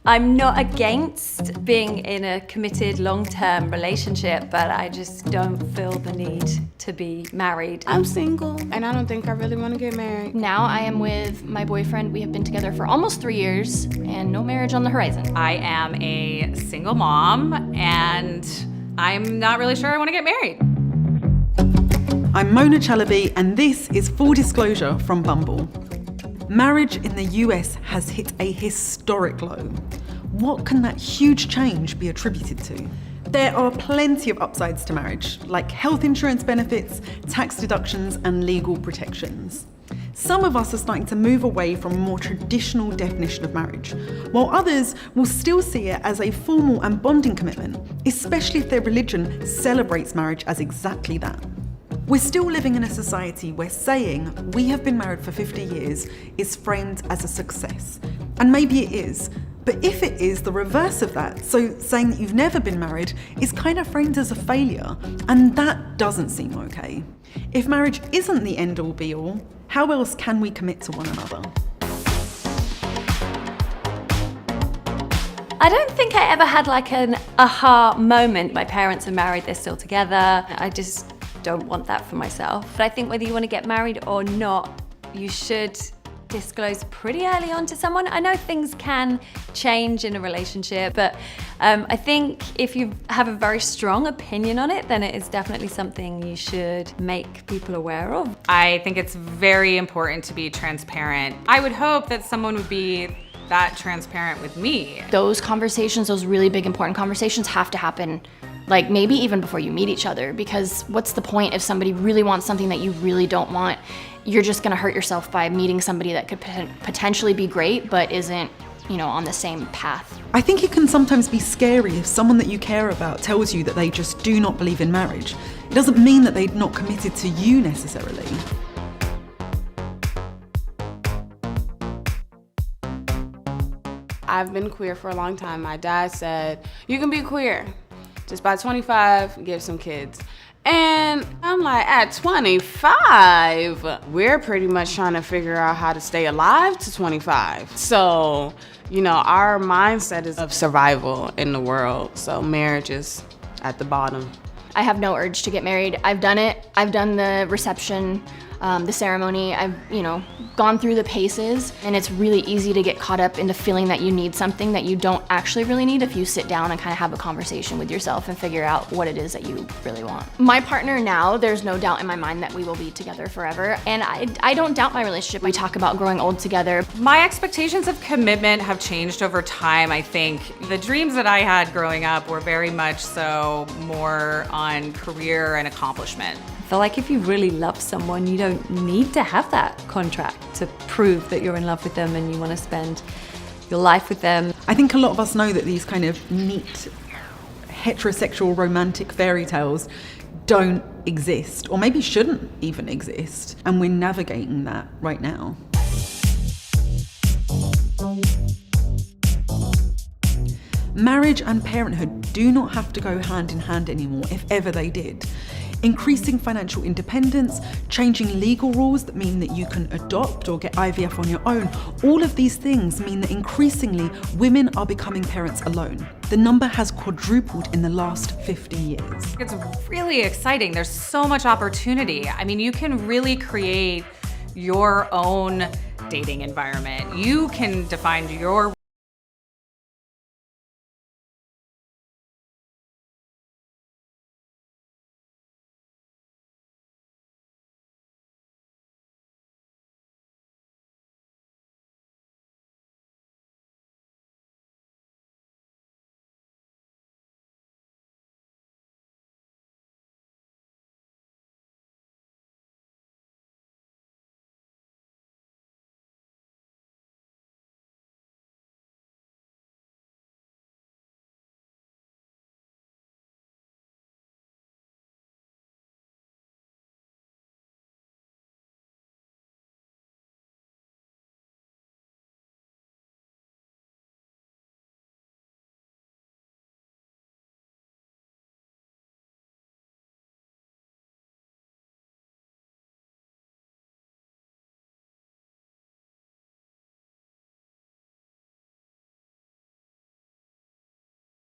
I'm not against being in a committed long-term relationship, but I just don't feel the need to be married. I'm single, and I don't think I really want to get married. Now I am with my boyfriend. We have been together for almost 3 years, and no marriage on the horizon. I am a single mom, and I'm not really sure I want to get married. I'm Mona Chalabi, and this is Full Disclosure from Bumble. Marriage in the US has hit a historic low. What can that huge change be attributed to? There are plenty of upsides to marriage, like health insurance benefits, tax deductions, and legal protections. Some of us are starting to move away from a more traditional definition of marriage, while others will still see it as a formal and bonding commitment, especially if their religion celebrates marriage as exactly that. We're still living in a society where saying we have been married for 50 years is framed as a success. And maybe it is. But if it is the reverse of that, so saying that you've never been married is kind of framed as a failure. And that doesn't seem okay. If marriage isn't the end all be all, how else can we commit to one another? I don't think I ever had like an aha moment. My parents are married, they're still together. I just don't want that for myself. But I think whether you want to get married or not, you should disclose pretty early on to someone. I know things can change in a relationship, but I think if you have a very strong opinion on it, then it is definitely something you should make people aware of. I think it's very important to be transparent. I would hope that someone would be that transparent with me. Those conversations, those really big important conversations have to happen like maybe even before you meet each other, because what's the point if somebody really wants something that you really don't want? You're just gonna hurt yourself by meeting somebody that could potentially be great but isn't, on the same path. I think it can sometimes be scary if someone that you care about tells you that they just do not believe in marriage. It doesn't mean that they're not committed to you necessarily. I've been queer for a long time. My dad said, you can be queer. Just by 25, give some kids. And I'm like, at 25, we're pretty much trying to figure out how to stay alive to 25. So, our mindset is of survival in the world. So marriage is at the bottom. I have no urge to get married. I've done it. I've done the reception, the ceremony. I've, gone through the paces, and it's really easy to get caught up into feeling that you need something that you don't actually really need if you sit down and kind of have a conversation with yourself and figure out what it is that you really want. My partner now, there's no doubt in my mind that we will be together forever, and I don't doubt my relationship. We talk about growing old together. My expectations of commitment have changed over time. I think the dreams that I had growing up were very much so more on career and accomplishment. I feel like if you really love someone, you don't need to have that contract to prove that you're in love with them and you want to spend your life with them. I think a lot of us know that these kind of neat heterosexual romantic fairy tales don't exist, or maybe shouldn't even exist, and we're navigating that right now. Marriage and parenthood do not have to go hand in hand anymore, if ever they did. Increasing financial independence, changing legal rules that mean that you can adopt or get IVF on your own, all of these things mean that increasingly women are becoming parents alone. The number has quadrupled in the last 50 years. It's really exciting. There's so much opportunity. I mean, you can really create your own dating environment. You can define your